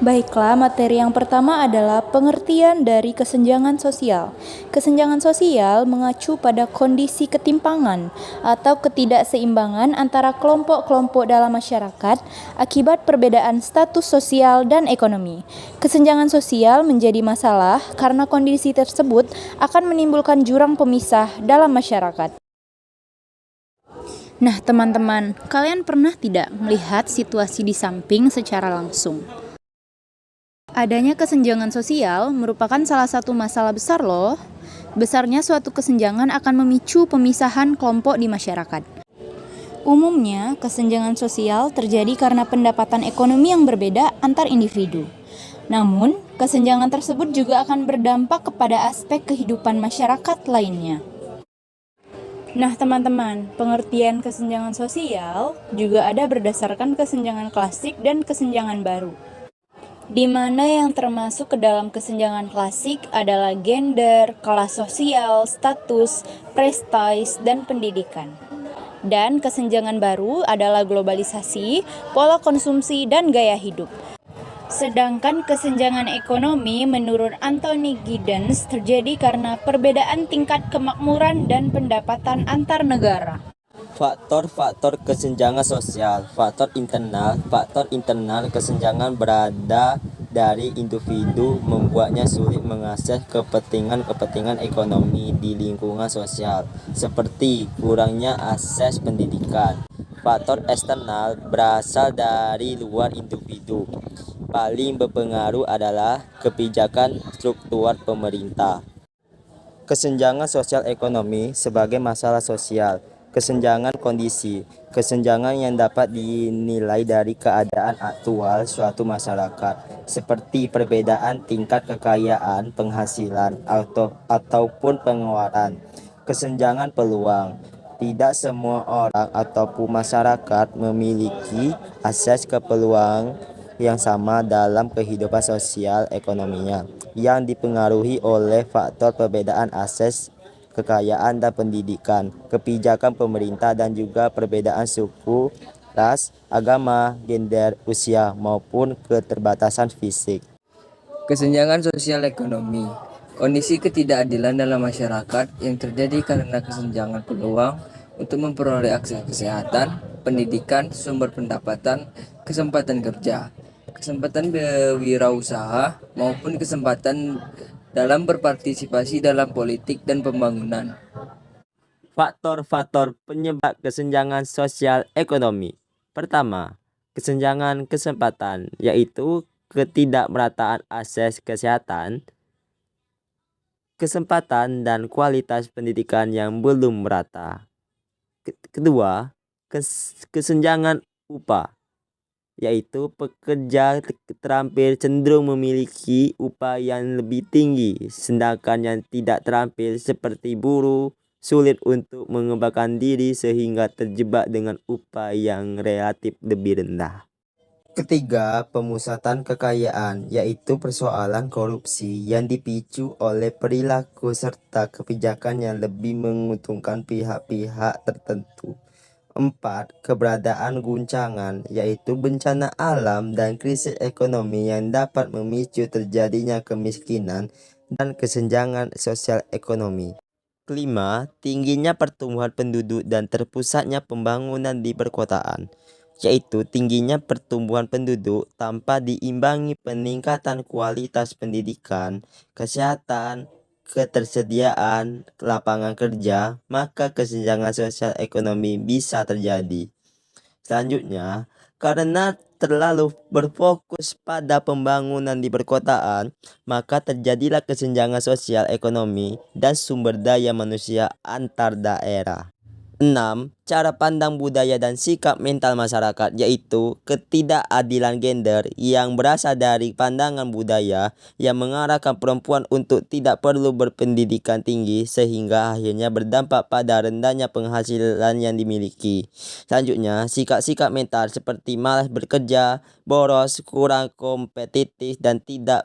Baiklah, materi yang pertama adalah pengertian dari kesenjangan sosial. Kesenjangan sosial mengacu pada kondisi ketimpangan atau ketidakseimbangan antara kelompok-kelompok dalam masyarakat akibat perbedaan status sosial dan ekonomi. Kesenjangan sosial menjadi masalah karena kondisi tersebut akan menimbulkan jurang pemisah dalam masyarakat. Nah, teman-teman, kalian pernah tidak melihat situasi di samping secara langsung? Adanya kesenjangan sosial merupakan salah satu masalah besar loh. Besarnya suatu kesenjangan akan memicu pemisahan kelompok di masyarakat. Umumnya, kesenjangan sosial terjadi karena pendapatan ekonomi yang berbeda antar individu. Namun, kesenjangan tersebut juga akan berdampak kepada aspek kehidupan masyarakat lainnya. Nah, teman-teman, pengertian kesenjangan sosial juga ada berdasarkan kesenjangan klasik dan kesenjangan baru. Di mana yang termasuk ke dalam kesenjangan klasik adalah gender, kelas sosial, status, prestis, dan pendidikan. Dan kesenjangan baru adalah globalisasi, pola konsumsi, dan gaya hidup. Sedangkan kesenjangan ekonomi menurut Anthony Giddens terjadi karena perbedaan tingkat kemakmuran dan pendapatan antar negara. Faktor-faktor kesenjangan sosial. Faktor internal kesenjangan berada dari individu membuatnya sulit mengakses kepentingan ekonomi di lingkungan sosial, seperti kurangnya akses pendidikan. Faktor eksternal berasal dari luar individu. Paling berpengaruh adalah kebijakan struktural pemerintah. Kesenjangan sosial ekonomi sebagai masalah sosial. Kesenjangan kondisi. Kesenjangan yang dapat dinilai dari keadaan aktual suatu masyarakat, seperti perbedaan tingkat kekayaan, penghasilan, ataupun pengeluaran. Kesenjangan peluang. Tidak semua orang ataupun masyarakat memiliki akses ke peluang yang sama dalam kehidupan sosial ekonominya, yang dipengaruhi oleh faktor perbedaan akses kekayaan dan pendidikan, kebijakan pemerintah, dan juga perbedaan suku, ras, agama, gender, usia, maupun keterbatasan fisik. Kesenjangan sosial ekonomi. Kondisi ketidakadilan dalam masyarakat yang terjadi karena kesenjangan peluang untuk memperoleh akses kesehatan, pendidikan, sumber pendapatan, kesempatan kerja, kesempatan berwirausaha, maupun kesempatan dalam berpartisipasi dalam politik dan pembangunan. Faktor-faktor penyebab kesenjangan sosial ekonomi. Pertama, kesenjangan kesempatan, yaitu ketidakmerataan akses kesehatan, kesempatan dan kualitas pendidikan yang belum merata. Kedua, kesenjangan upah, yaitu pekerja terampil cenderung memiliki upah yang lebih tinggi, sedangkan yang tidak terampil seperti buruh sulit untuk mengembangkan diri sehingga terjebak dengan upah yang relatif lebih rendah. Ketiga, pemusatan kekayaan, yaitu persoalan korupsi yang dipicu oleh perilaku serta kebijakan yang lebih menguntungkan pihak-pihak tertentu. 4. Keberadaan guncangan, yaitu bencana alam dan krisis ekonomi yang dapat memicu terjadinya kemiskinan dan kesenjangan sosial ekonomi. Kelima, tingginya pertumbuhan penduduk dan terpusatnya pembangunan di perkotaan, yaitu tingginya pertumbuhan penduduk tanpa diimbangi peningkatan kualitas pendidikan, kesehatan, ketersediaan lapangan kerja, maka kesenjangan sosial ekonomi bisa terjadi. Selanjutnya, karena terlalu berfokus pada pembangunan di perkotaan, maka terjadilah kesenjangan sosial ekonomi dan sumber daya manusia antar daerah. 6. Cara pandang budaya dan sikap mental masyarakat, yaitu ketidakadilan gender yang berasal dari pandangan budaya yang mengarahkan perempuan untuk tidak perlu berpendidikan tinggi sehingga akhirnya berdampak pada rendahnya penghasilan yang dimiliki. Selanjutnya, sikap-sikap mental seperti malas bekerja, boros, kurang kompetitif, dan tidak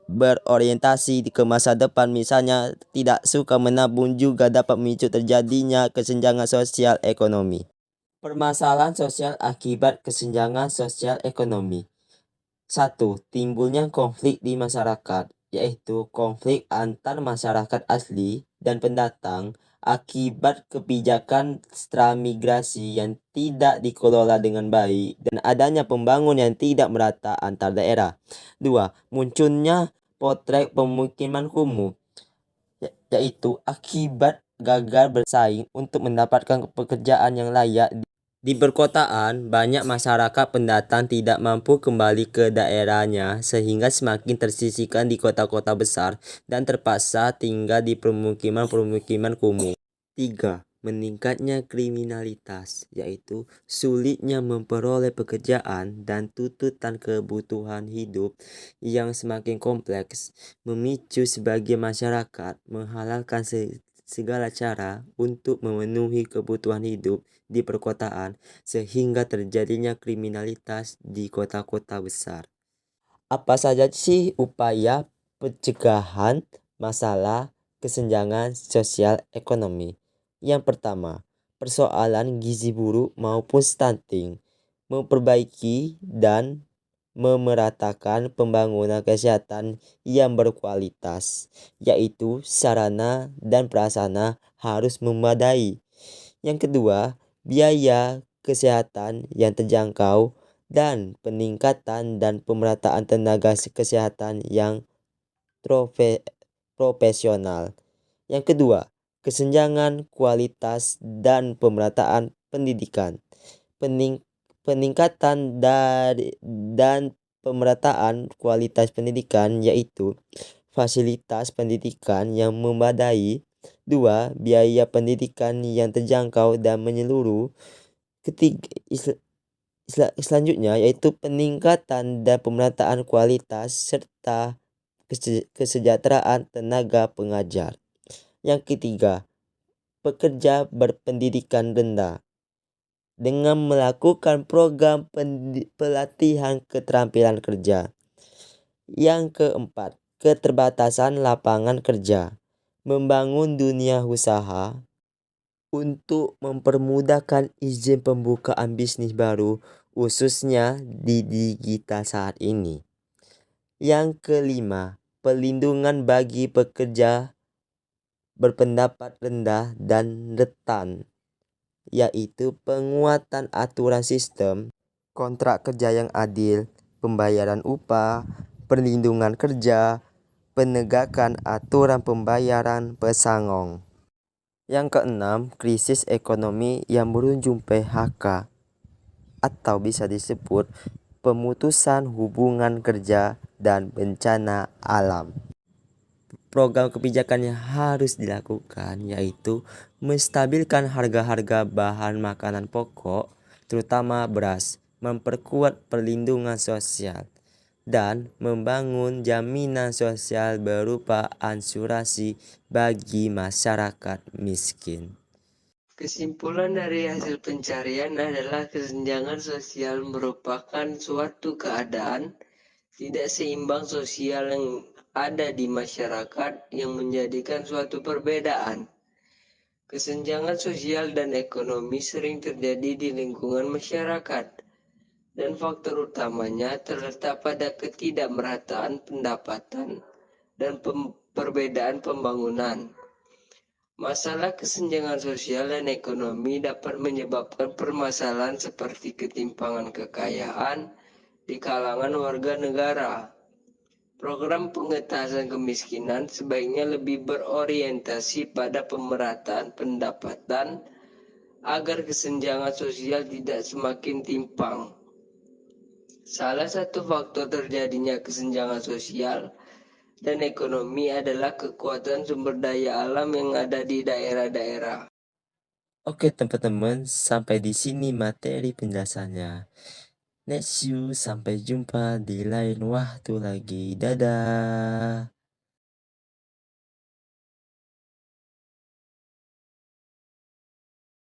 berorientasi ke masa depan, misalnya tidak suka menabung, juga dapat memicu terjadinya kesenjangan sosial ekonomi. Permasalahan sosial akibat kesenjangan sosial ekonomi. 1. Timbulnya konflik di masyarakat, yaitu konflik antar masyarakat asli dan pendatang akibat kebijakan transmigrasi yang tidak dikelola dengan baik dan adanya pembangunan yang tidak merata antar daerah. 2. Munculnya potret pemukiman kumuh, yaitu akibat gagal bersaing untuk mendapatkan pekerjaan yang layak. Di perkotaan, banyak masyarakat pendatang tidak mampu kembali ke daerahnya sehingga semakin tersisihkan di kota-kota besar dan terpaksa tinggal di permukiman-permukiman kumuh. 3. Meningkatnya kriminalitas, yaitu sulitnya memperoleh pekerjaan dan tuntutan kebutuhan hidup yang semakin kompleks, memicu sebagian masyarakat menghalalkan segala cara untuk memenuhi kebutuhan hidup di perkotaan sehingga terjadinya kriminalitas di kota-kota besar. Apa saja sih upaya pencegahan masalah kesenjangan sosial ekonomi? Yang pertama, persoalan gizi buruk maupun stunting, memperbaiki dan memeratakan pembangunan kesehatan yang berkualitas, yaitu sarana dan prasarana harus memadai. Yang kedua, biaya kesehatan yang terjangkau dan peningkatan dan pemerataan tenaga kesehatan yang profesional. Yang kedua, kesenjangan kualitas dan pemerataan pendidikan. Peningkatan dan pemerataan kualitas pendidikan, yaitu fasilitas pendidikan yang memadai. 2. Biaya pendidikan yang terjangkau dan menyeluruh. Ketiga, selanjutnya yaitu peningkatan dan pemerataan kualitas serta kesejahteraan tenaga pengajar. Yang ketiga, pekerja berpendidikan rendah dengan melakukan program pelatihan keterampilan kerja. Yang keempat, keterbatasan lapangan kerja, membangun dunia usaha untuk mempermudahkan izin pembukaan bisnis baru khususnya di digital saat ini. Yang kelima, perlindungan bagi pekerja berpendapat rendah dan rentan, yaitu penguatan aturan sistem kontrak kerja yang adil, pembayaran upah, perlindungan kerja, penegakan aturan pembayaran pesangon. Yang keenam, krisis ekonomi yang berujung PHK atau bisa disebut pemutusan hubungan kerja dan bencana alam. Program kebijakan yang harus dilakukan yaitu menstabilkan harga-harga bahan makanan pokok, terutama beras, memperkuat perlindungan sosial, dan membangun jaminan sosial berupa asuransi bagi masyarakat miskin. Kesimpulan dari hasil pencarian adalah kesenjangan sosial merupakan suatu keadaan tidak seimbang sosial yang ada di masyarakat yang menjadikan suatu perbedaan. Kesenjangan sosial dan ekonomi sering terjadi di lingkungan masyarakat, dan faktor utamanya terletak pada ketidakmerataan pendapatan dan perbedaan pembangunan. Masalah kesenjangan sosial dan ekonomi dapat menyebabkan permasalahan seperti ketimpangan kekayaan di kalangan warga negara. Program pengentasan kemiskinan sebaiknya lebih berorientasi pada pemerataan pendapatan agar kesenjangan sosial tidak semakin timpang. Salah satu faktor terjadinya kesenjangan sosial dan ekonomi adalah kekuatan sumber daya alam yang ada di daerah-daerah. Oke teman-teman, sampai di sini materi penjelasannya. Next you, sampai jumpa di lain waktu lagi. Dadah.